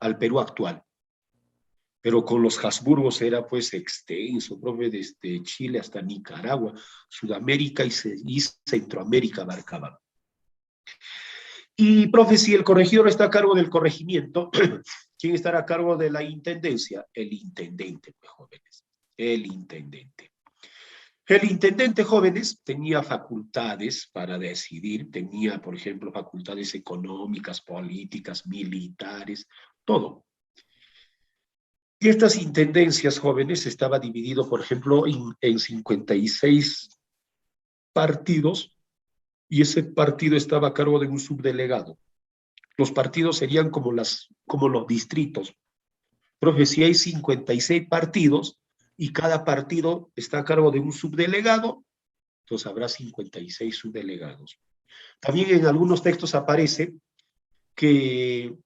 al Perú actual. Pero con los Habsburgos era pues extenso, profe, desde Chile hasta Nicaragua, Sudamérica y Centroamérica abarcaban. Y, profe, si el corregidor está a cargo del corregimiento, ¿quién estará a cargo de la intendencia? El intendente, pues, jóvenes, el intendente. El intendente, jóvenes, tenía facultades para decidir, tenía, por ejemplo, facultades económicas, políticas, militares, todo. Y estas intendencias, jóvenes, estaba dividido, por ejemplo, en 56 partidos, y ese partido estaba a cargo de un subdelegado. Los partidos serían como los distritos. Profe, si hay 56 partidos y cada partido está a cargo de un subdelegado, entonces habrá 56 subdelegados. También en algunos textos aparece que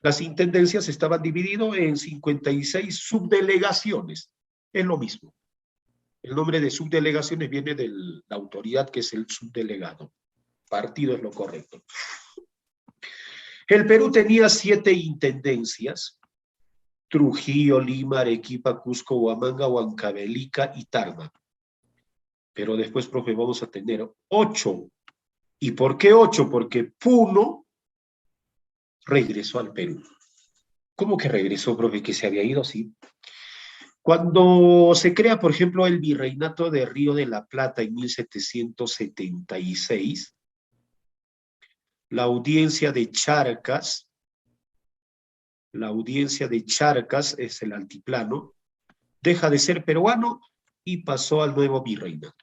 las intendencias estaban divididas en 56 subdelegaciones. Es lo mismo. El nombre de subdelegaciones viene de la autoridad que es el subdelegado. Partido es lo correcto. El Perú tenía 7 intendencias: Trujillo, Lima, Arequipa, Cusco, Huamanga, Huancavelica y Tarma. Pero después, profe, vamos a tener 8. ¿Y por qué 8? Porque Puno regresó al Perú. ¿Cómo que regresó, profe? ¿Que se había ido? Sí. Cuando se crea, por ejemplo, el virreinato de Río de la Plata en 1776, la audiencia de Charcas es el altiplano, deja de ser peruano y pasó al nuevo virreinato.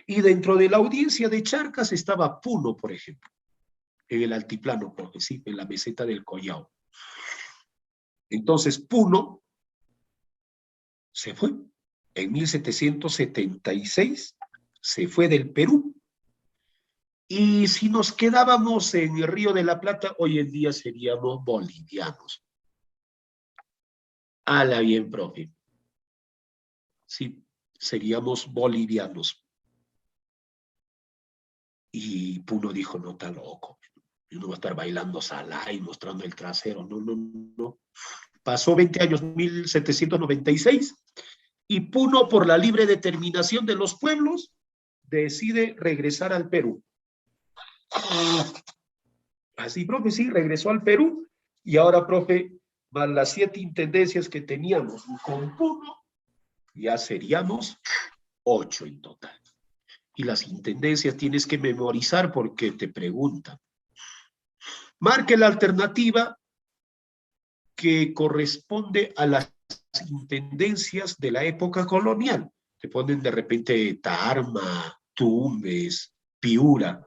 Y dentro de la audiencia de Charcas estaba Puno, por ejemplo, en el altiplano, sí, en la meseta del Collao. Entonces Puno se fue. En 1776 se fue del Perú. Y si nos quedábamos en el Río de la Plata, hoy en día seríamos bolivianos. Ala bien, profe. Sí, seríamos bolivianos. Y Puno dijo, no, está loco. Y uno va a estar bailando salá y mostrando el trasero. No, no, no. Pasó 20 años, 1796, y Puno, por la libre determinación de los pueblos, decide regresar al Perú. Así, profe, sí, regresó al Perú, y ahora, profe, más las 7 intendencias que teníamos con Puno, ya seríamos 8 en total. Y las intendencias tienes que memorizar porque te preguntan. Marque la alternativa que corresponde a las intendencias de la época colonial. Te ponen de repente Tarma, Tumbes, Piura.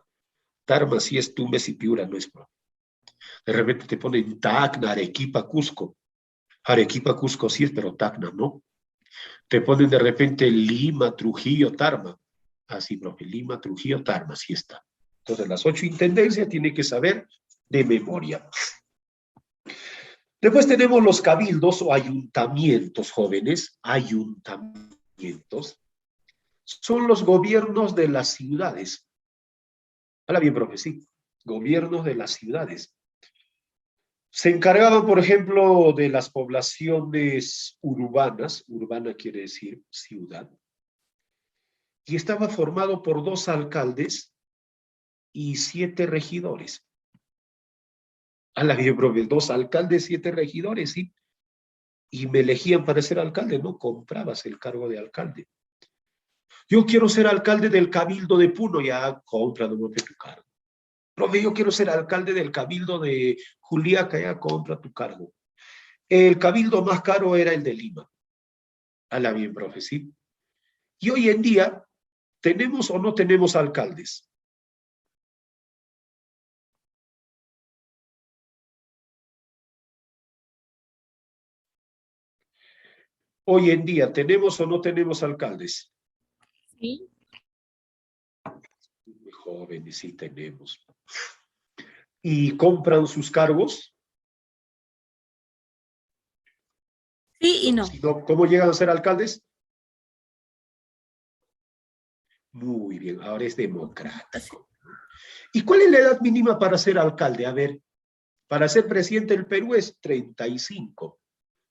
Tarma sí es Tumbes y Piura no es. De repente te ponen Tacna, Arequipa, Cusco. Arequipa, Cusco sí es, pero Tacna no. Te ponen de repente Lima, Trujillo, Tarma. Así, profe, Lima, Trujillo, Tarma, sí está. Entonces, las 8 intendencias tiene que saber de memoria. Después tenemos los cabildos o ayuntamientos, jóvenes. Ayuntamientos son los gobiernos de las ciudades. Habla bien, profe, sí. Gobiernos de las ciudades. Se encargaban, por ejemplo, de las poblaciones urbanas. Urbana quiere decir ciudad. Y estaba formado por 2 alcaldes y 7 regidores. Habla bien, profe. 2 alcaldes, 7 regidores, sí. Y me elegían para ser alcalde, no comprabas el cargo de alcalde. Yo quiero ser alcalde del Cabildo de Puno, ya compra tu cargo. Profe, yo quiero ser alcalde del Cabildo de Juliaca, ya compra tu cargo. El cabildo más caro era el de Lima. Habla bien, profe, ¿sí? Y hoy en día, ¿tenemos o no tenemos alcaldes? Hoy en día, ¿tenemos o no tenemos alcaldes? Sí. Muy jóvenes, sí tenemos. ¿Y compran sus cargos? Sí y no. Si no, ¿cómo llegan a ser alcaldes? Muy bien, ahora es democrático. ¿Y cuál es la edad mínima para ser alcalde? A ver, Para ser presidente del Perú es 35.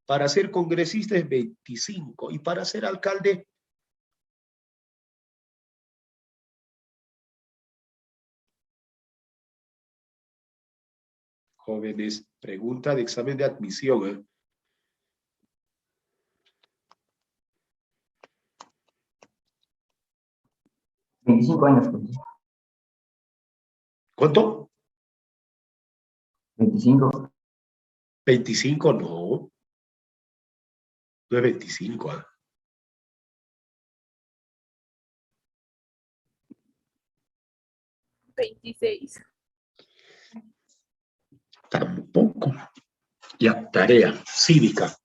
Para ser congresista es 25. Y para ser alcalde, jóvenes, pregunta de examen de admisión, ¿eh? ¿25 años, profe? ¿Cuánto? 25. 25, no. No es 25, ¿ah? ¿eh? 26. Tampoco. Ya, tarea, cívica.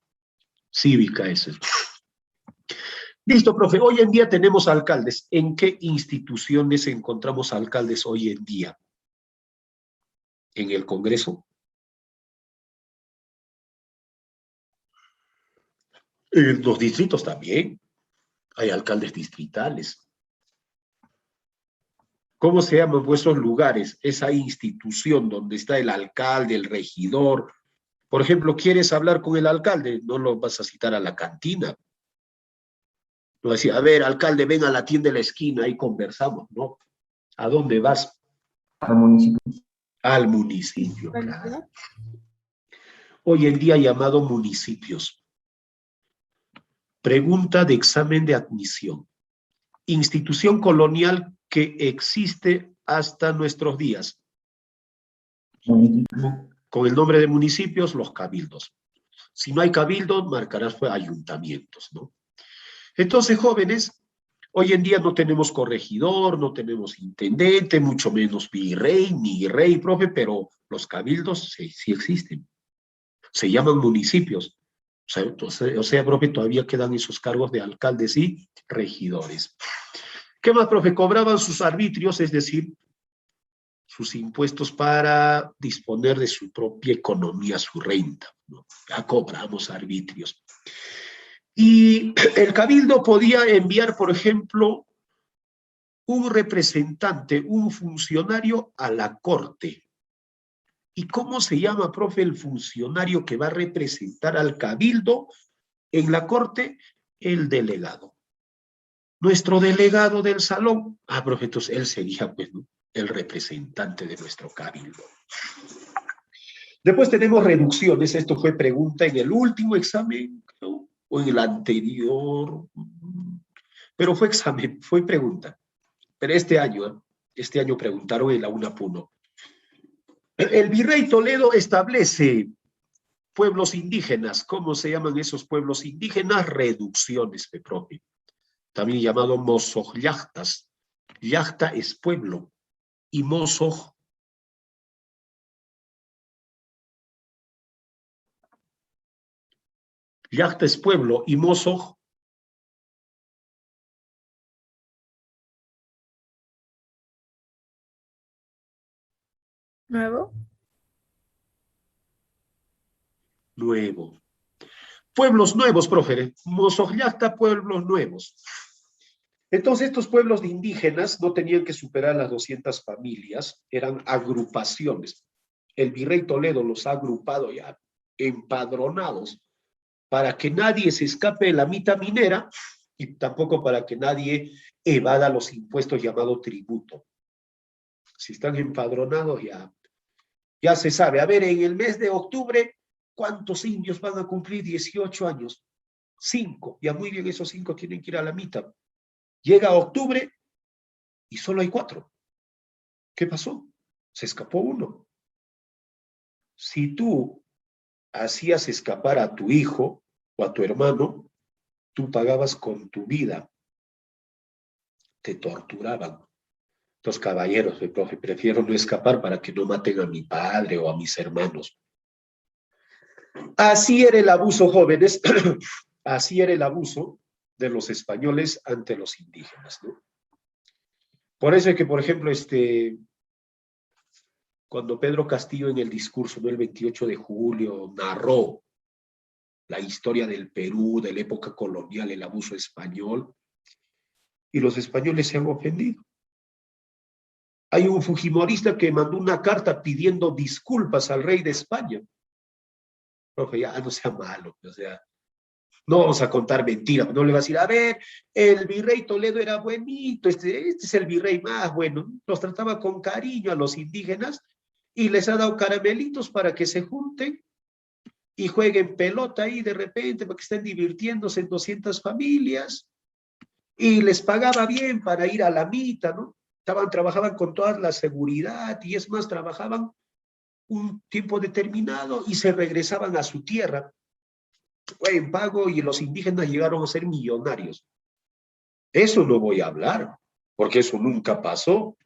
Cívica eso. Listo, profe. Hoy en día tenemos alcaldes. ¿En qué instituciones encontramos alcaldes hoy en día? ¿En el Congreso? En los distritos también. Hay alcaldes distritales. ¿Cómo se llaman vuestros lugares? Esa institución donde está el alcalde, el regidor. Por ejemplo, ¿quieres hablar con el alcalde? No lo vas a citar a la cantina. No decir, a ver, alcalde, ven a la tienda de la esquina, ahí conversamos, ¿no? ¿A dónde vas? Al municipio. Al municipio, claro. ¿Realidad? Hoy en día llamado municipios. Pregunta de examen de admisión. Institución colonial que existe hasta nuestros días. Con el nombre de municipios, los cabildos. Si no hay cabildos, marcarás pues, ayuntamientos, ¿no? Entonces, jóvenes, hoy en día no tenemos corregidor, no tenemos intendente, mucho menos virrey, ni rey, profe, pero los cabildos sí, sí existen. Se llaman municipios. O sea, profe, todavía quedan esos cargos de alcaldes y regidores. ¿Qué más, profe? Cobraban sus arbitrios, es decir, sus impuestos para disponer de su propia economía, su renta, ¿no? Ya cobramos arbitrios. Y el cabildo podía enviar, por ejemplo, un representante, un funcionario a la corte. ¿Y cómo se llama, profe, el funcionario que va a representar al cabildo en la corte? El delegado. Nuestro delegado del salón, profe, entonces él sería, pues, ¿no?, el representante de nuestro cabildo. Después tenemos reducciones. Esto fue pregunta en el último examen, ¿no?, o en el anterior, pero fue examen, fue pregunta. Pero este año preguntaron en la UNAPUNO. El virrey Toledo establece pueblos indígenas. ¿Cómo se llaman esos pueblos indígenas? Reducciones, de propio. También llamado mozoyactas. Yacta es pueblo y mozoj Yacta es pueblo y mozoj ¿Nuevo? nuevo. Pueblos nuevos, profe. Mozoyacta, pueblos nuevos. Entonces, estos pueblos de indígenas no tenían que superar las 200 familias, eran agrupaciones. El virrey Toledo los ha agrupado ya, empadronados, para que nadie se escape de la mita minera y tampoco para que nadie evada los impuestos llamados tributo. Si están empadronados, ya se sabe. A ver, en el mes de octubre, ¿cuántos indios van a cumplir 18 años? 5. Ya muy bien, esos 5 tienen que ir a la mita. Llega octubre y solo hay 4. ¿Qué pasó? Se escapó uno. Si tú hacías escapar a tu hijo o a tu hermano, tú pagabas con tu vida. Te torturaban. Los caballeros, profe, prefiero no escapar para que no maten a mi padre o a mis hermanos. Así era el abuso, jóvenes. Así era el abuso de los españoles ante los indígenas, ¿no? Por eso es que, por ejemplo, cuando Pedro Castillo en el discurso del 28 de julio narró la historia del Perú, de la época colonial, el abuso español, y los españoles se han ofendido. Hay un fujimorista que mandó una carta pidiendo disculpas al rey de España. Profe, ya no sea malo, o sea, no vamos a contar mentiras, no le va a decir, a ver, el virrey Toledo era buenito, este es el virrey más bueno, los trataba con cariño a los indígenas y les ha dado caramelitos para que se junten y jueguen pelota ahí de repente, para que estén divirtiéndose en 200 familias, y les pagaba bien para ir a la mitad, ¿no? Trabajaban con toda la seguridad y es más, trabajaban un tiempo determinado y se regresaban a su tierra en pago y los indígenas llegaron a ser millonarios. Eso no voy a hablar, porque eso nunca pasó.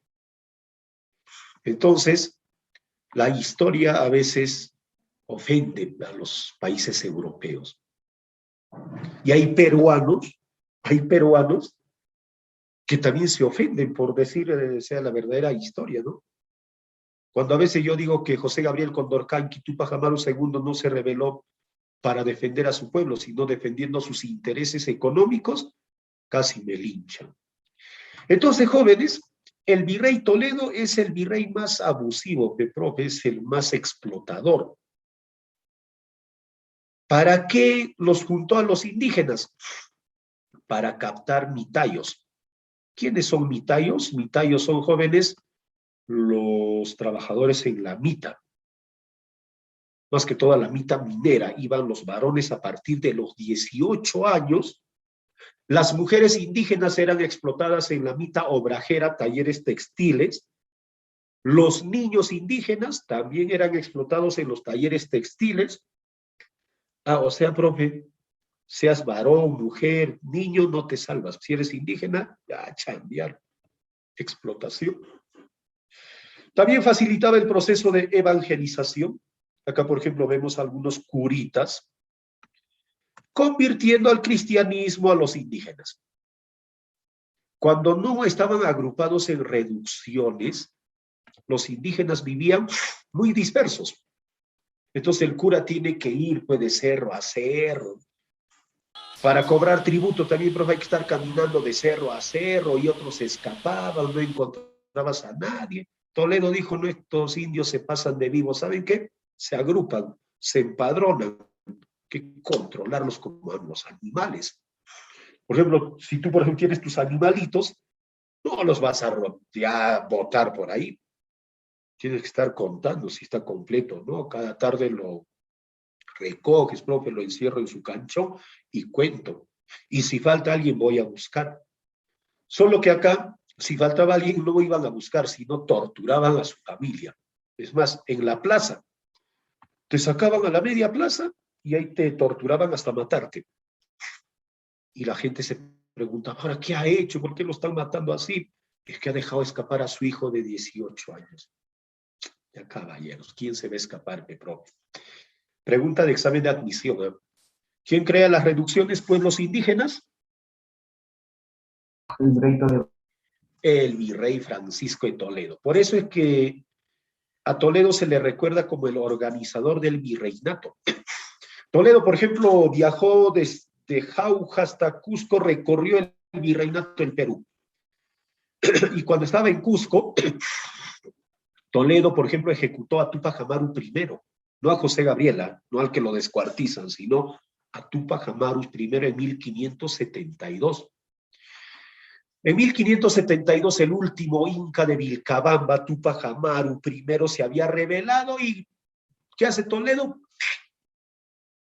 Entonces, la historia a veces ofende a los países europeos. Y hay peruanos que también se ofenden por decir sea la verdadera historia, ¿no? Cuando a veces yo digo que José Gabriel Condorcanqui Túpac Amaru II no se rebeló para defender a su pueblo, sino defendiendo sus intereses económicos, casi me linchan. Entonces, jóvenes, el virrey Toledo es el virrey más abusivo, profe, es el más explotador. ¿Para qué los juntó a los indígenas? Para captar mitayos. ¿Quiénes son mitayos? Mitayos son, jóvenes, los trabajadores en la mita. Más que toda la mita minera, iban los varones a partir de los 18 años. Las mujeres indígenas eran explotadas en la mita obrajera, talleres textiles. Los niños indígenas también eran explotados en los talleres textiles. O sea, profe, seas varón, mujer, niño, no te salvas. Si eres indígena, ya chambear. Explotación. También facilitaba el proceso de evangelización. Acá, por ejemplo, vemos algunos curitas convirtiendo al cristianismo a los indígenas. Cuando no estaban agrupados en reducciones, los indígenas vivían muy dispersos. Entonces el cura tiene que ir, pues, de cerro a cerro. Para cobrar tributo también, profe, hay que estar caminando de cerro a cerro y otros se escapaban, no encontrabas a nadie. Toledo dijo, no, estos indios se pasan de vivos, ¿saben qué? Se agrupan, se empadronan, que controlarlos como a los animales. Por ejemplo, si tú, por ejemplo, tienes tus animalitos, no los vas a ya botar por ahí. Tienes que estar contando si está completo, ¿no? Cada tarde lo recoges, profe, lo encierro en su cancho y cuento. Y si falta alguien, voy a buscar. Solo que acá, si faltaba alguien, no iban a buscar, sino torturaban a su familia. Es más, en la plaza, te sacaban a la media plaza y ahí te torturaban hasta matarte. Y la gente se pregunta, ahora, ¿qué ha hecho? ¿Por qué lo están matando así? Es que ha dejado escapar a su hijo de 18 años. Ya, caballeros, ¿quién se va a escapar, profe? Pregunta de examen de admisión, ¿eh? ¿Quién crea las reducciones? Pueblos indígenas. El virrey Toledo. El virrey Francisco de Toledo. Por eso es que a Toledo se le recuerda como el organizador del virreinato. Toledo, por ejemplo, viajó desde Jauja hasta Cusco, recorrió el virreinato del Perú. Y cuando estaba en Cusco, Toledo, por ejemplo, ejecutó a Túpac Amaru I, no a José Gabriela, no al que lo descuartizan, sino a Túpac Amaru I en 1572. En 1572, el último inca de Vilcabamba, Túpac Amaru I, se había rebelado y ¿qué hace Toledo?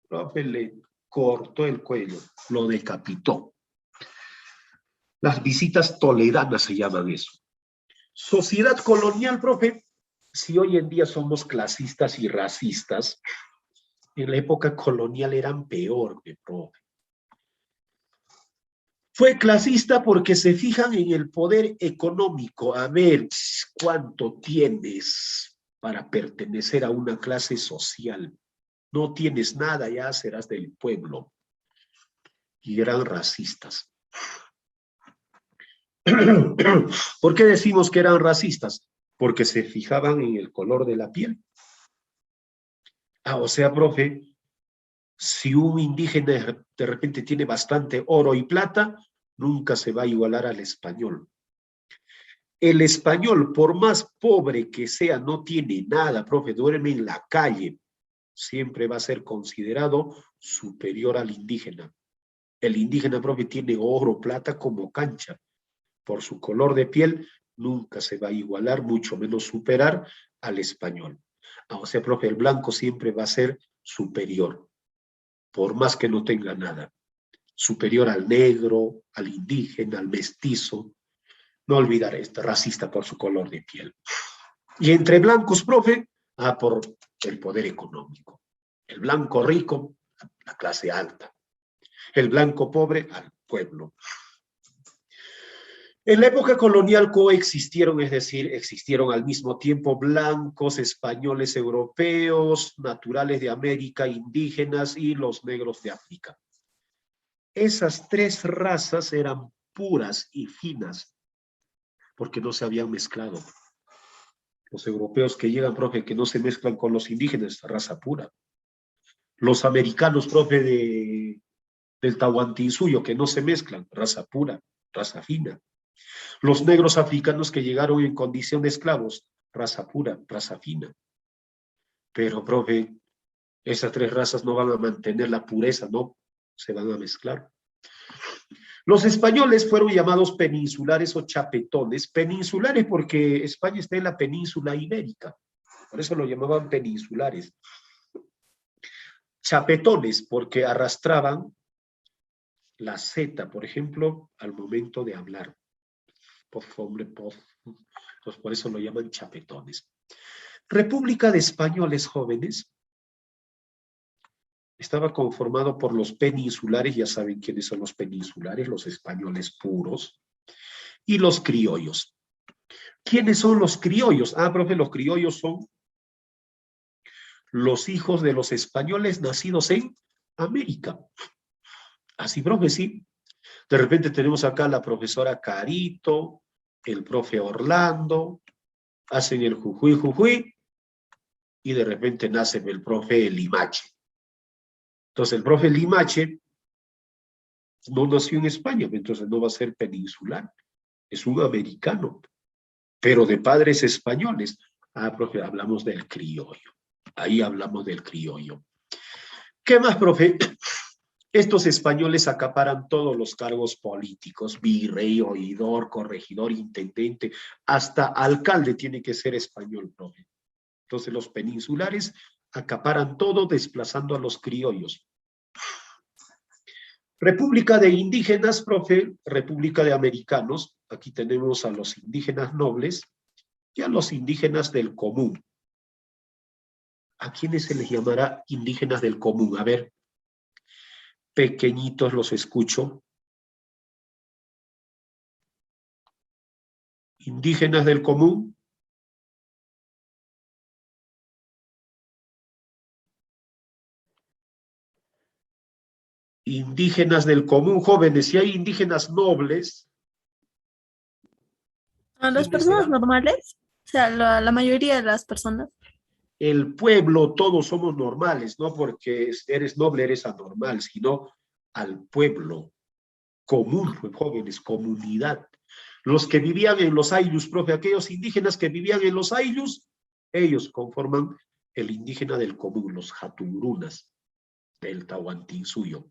Profe, le cortó el cuello, lo decapitó. Las visitas toledanas se llaman eso. Sociedad colonial, profe, si hoy en día somos clasistas y racistas, en la época colonial eran peor, profe. Fue clasista porque se fijan en el poder económico. A ver, ¿cuánto tienes para pertenecer a una clase social? No tienes nada, ya serás del pueblo. Y eran racistas. ¿Por qué decimos que eran racistas? Porque se fijaban en el color de la piel. O sea, profe, si un indígena de repente tiene bastante oro y plata, nunca se va a igualar al español. El español, por más pobre que sea, no tiene nada, profe, duerme en la calle, siempre va a ser considerado superior al indígena. El indígena, profe, tiene oro, plata como cancha. Por su color de piel, nunca se va a igualar, mucho menos superar al español. O sea, profe, el blanco siempre va a ser superior, por más que no tenga nada. Superior al negro, al indígena, al mestizo. No olvidar este racista por su color de piel. Y entre blancos, profe, por el poder económico. El blanco rico, la clase alta. El blanco pobre, al pueblo. En la época colonial coexistieron, es decir, existieron al mismo tiempo blancos, españoles, europeos, naturales de América, indígenas y los negros de África. Esas tres razas eran puras y finas porque no se habían mezclado. Los europeos que llegan, profe, que no se mezclan con los indígenas, raza pura. Los americanos, profe, del Tahuantinsuyo, que no se mezclan, raza pura, raza fina. Los negros africanos que llegaron en condición de esclavos, raza pura, raza fina. Pero, profe, esas tres razas no van a mantener la pureza, no, se van a mezclar. Los españoles fueron llamados peninsulares o chapetones, peninsulares porque España está en la península ibérica, por eso lo llamaban peninsulares. Chapetones porque arrastraban la Z, por ejemplo, al momento de hablar. Entonces, por eso lo llaman chapetones. República de Españoles Jóvenes estaba conformado por los peninsulares, ya saben quiénes son los peninsulares, los españoles puros, y los criollos. ¿Quiénes son los criollos? Profe, los criollos son los hijos de los españoles nacidos en América. Así, profe, sí. De repente tenemos acá la profesora Carito, el profe Orlando, hacen el jujuy, y de repente nace el profe Limache. Entonces, el profe Limache no nació en España, entonces no va a ser peninsular, es un americano, pero de padres españoles. Profe, hablamos del criollo. Ahí hablamos del criollo. ¿Qué más, profe? Estos españoles acaparan todos los cargos políticos, virrey, oidor, corregidor, intendente, hasta alcalde tiene que ser español, profe. Entonces los peninsulares acaparan todo desplazando a los criollos. República de indígenas, profe, república de americanos. Aquí tenemos a los indígenas nobles y a los indígenas del común. ¿A quiénes se les llamará indígenas del común? A ver, pequeñitos los escucho. Indígenas del común. Indígenas del común, jóvenes, si hay indígenas nobles. ¿A las personas normales? O sea, la mayoría de las personas. El pueblo, todos somos normales, no porque eres noble, eres anormal, sino al pueblo común, jóvenes, comunidad. Los que vivían en los ayllus, profe, aquellos indígenas que vivían en los ayllus, ellos conforman el indígena del común, los jaturunas del Tahuantinsuyo.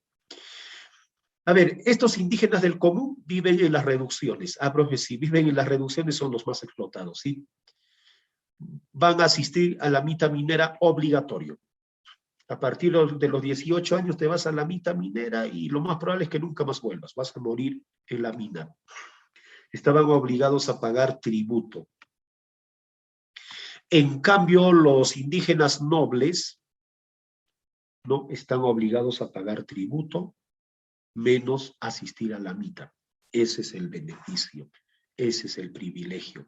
A ver, estos indígenas del común viven en las reducciones. Profe, si viven en las reducciones son los más explotados, ¿sí? Van a asistir a la mita minera obligatorio. A partir de los 18 años te vas a la mita minera y lo más probable es que nunca más vuelvas, vas a morir en la mina. Estaban obligados a pagar tributo. En cambio, los indígenas nobles no están obligados a pagar tributo, menos asistir a la mita. Ese es el beneficio, ese es el privilegio.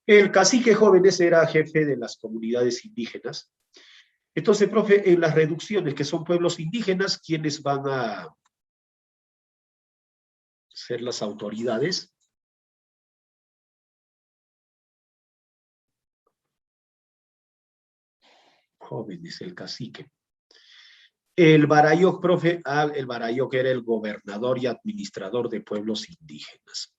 El cacique Jóvenes era jefe de las comunidades indígenas. Entonces, profe, en las reducciones, que son pueblos indígenas, ¿quiénes van a ser las autoridades? Jóvenes, el cacique. El Barayoc, profe, el Barayoc era el gobernador y administrador de pueblos indígenas.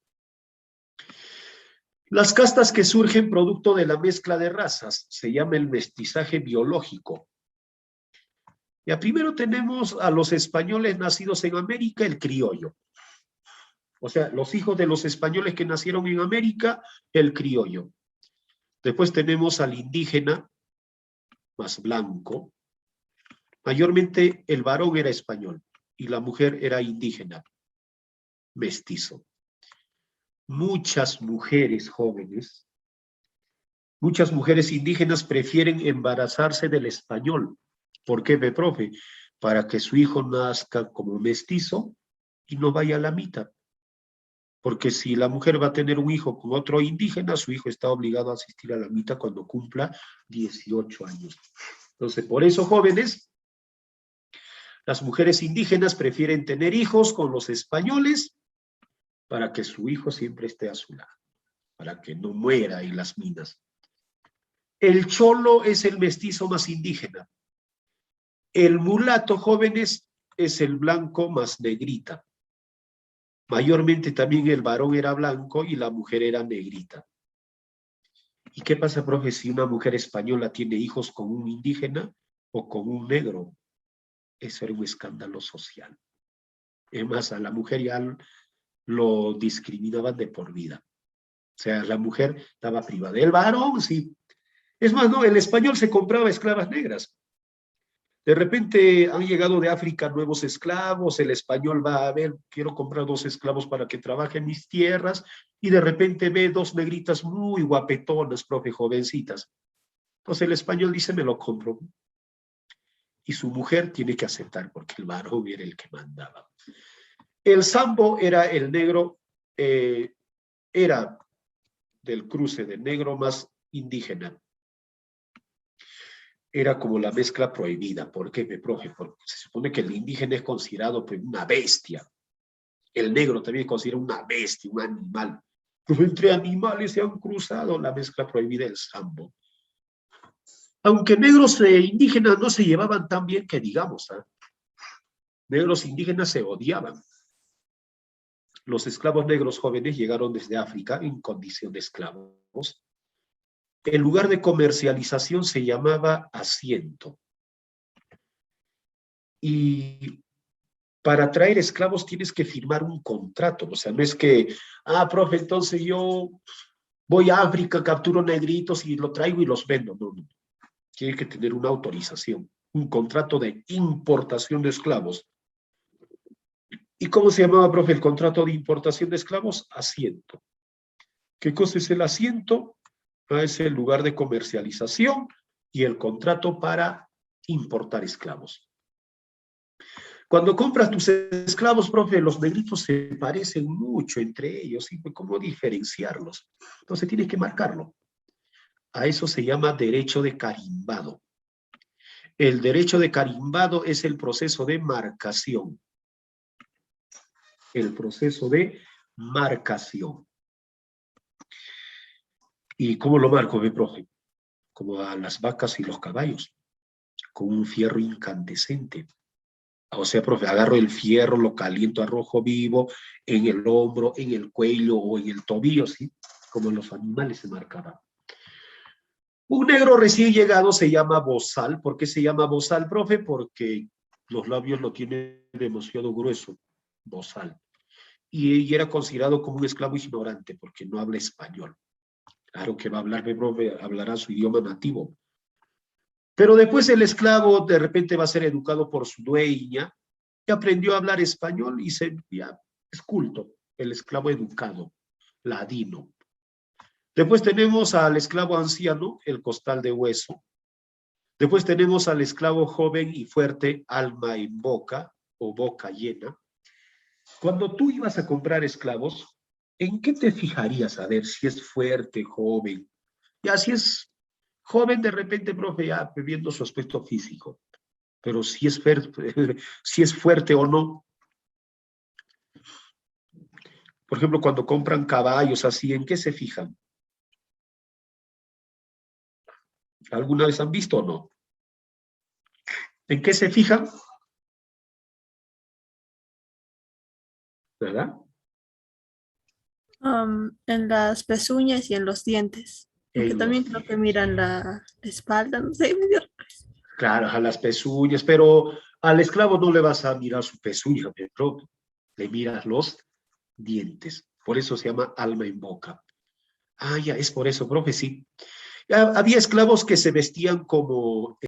Las castas que surgen producto de la mezcla de razas se llama el mestizaje biológico. Ya primero tenemos a los españoles nacidos en América, el criollo. O sea, los hijos de los españoles que nacieron en América, el criollo. Después tenemos al indígena, más blanco. Mayormente el varón era español y la mujer era indígena, mestizo. Muchas mujeres jóvenes, muchas mujeres indígenas prefieren embarazarse del español. ¿Por qué, profe? Para que su hijo nazca como mestizo y no vaya a la mitad. Porque si la mujer va a tener un hijo con otro indígena, su hijo está obligado a asistir a la mitad cuando cumpla 18 años. Entonces, por eso, jóvenes, las mujeres indígenas prefieren tener hijos con los españoles para que su hijo siempre esté a su lado, para que no muera en las minas. El cholo es el mestizo más indígena. El mulato, jóvenes, es el blanco más negrita. Mayormente también el varón era blanco y la mujer era negrita. ¿Y qué pasa, profe, si una mujer española tiene hijos con un indígena o con un negro? Eso era un escándalo social. Es más, a la mujer ya lo discriminaban de por vida. O sea, la mujer estaba privada. El varón, sí. Es más, no, el español se compraba esclavas negras. De repente han llegado de África nuevos esclavos, el español va a ver, quiero comprar 2 esclavos para que trabajen mis tierras, y de repente ve 2 negritas muy guapetonas, profe, jovencitas. Entonces el español dice, me lo compro. Y su mujer tiene que aceptar, porque el varón era el que mandaba. El sambo era el negro, era del cruce de negro más indígena. Era como la mezcla prohibida. ¿Por qué, profe? Porque se supone que el indígena es considerado pues, una bestia. El negro también es considerado una bestia, un animal. Pero entre animales se han cruzado la mezcla prohibida del sambo. Aunque negros e indígenas no se llevaban tan bien que digamos, ¿eh? Negros e indígenas se odiaban. Los esclavos negros jóvenes llegaron desde África en condición de esclavos. El lugar de comercialización se llamaba asiento. Y para traer esclavos tienes que firmar un contrato. O sea, no es que, profe, entonces yo voy a África, capturo negritos y lo traigo y los vendo. No, no. Tienes que tener una autorización, un contrato de importación de esclavos. ¿Y cómo se llamaba, profe, el contrato de importación de esclavos? Asiento. ¿Qué cosa es el asiento? Es el lugar de comercialización y el contrato para importar esclavos. Cuando compras tus esclavos, profe, los negritos se parecen mucho entre ellos, ¿sí? ¿Cómo diferenciarlos? Entonces tienes que marcarlo. A eso se llama derecho de carimbado. El derecho de carimbado es el proceso de marcación. El proceso de marcación. ¿Y cómo lo marco, profe? Como a las vacas y los caballos, con un fierro incandescente. O sea, profe, agarro el fierro, lo caliento a rojo vivo, en el hombro, en el cuello o en el tobillo, ¿sí? Como en los animales se marcaba. Un negro recién llegado se llama bozal. ¿Por qué se llama bozal, profe? Porque los labios lo tienen demasiado grueso, bozal. Y era considerado como un esclavo ignorante porque no habla español. Claro que va a hablar, profe, hablará su idioma nativo. Pero después el esclavo de repente va a ser educado por su dueña, que aprendió a hablar español y ya es culto, el esclavo educado, ladino. Después tenemos al esclavo anciano, el costal de hueso. Después tenemos al esclavo joven y fuerte, alma en boca o boca llena. Cuando tú ibas a comprar esclavos, ¿en qué te fijarías a ver si es fuerte, joven? Ya si es joven, de repente, profe, ya viendo su aspecto físico. Pero si es si es fuerte o no. Por ejemplo, cuando compran caballos así, ¿en qué se fijan? ¿Alguna vez han visto o no? ¿En qué se fijan? ¿Verdad? En las pezuñas y en los dientes. Aunque En los también creo que miran la espalda, no sé, medio. Claro, a las pezuñas, pero al esclavo no le vas a mirar su pezuña, pero le miras los dientes. Por eso se llama alma en boca. Ah, ya, es por eso, profe, sí. Había esclavos que se vestían como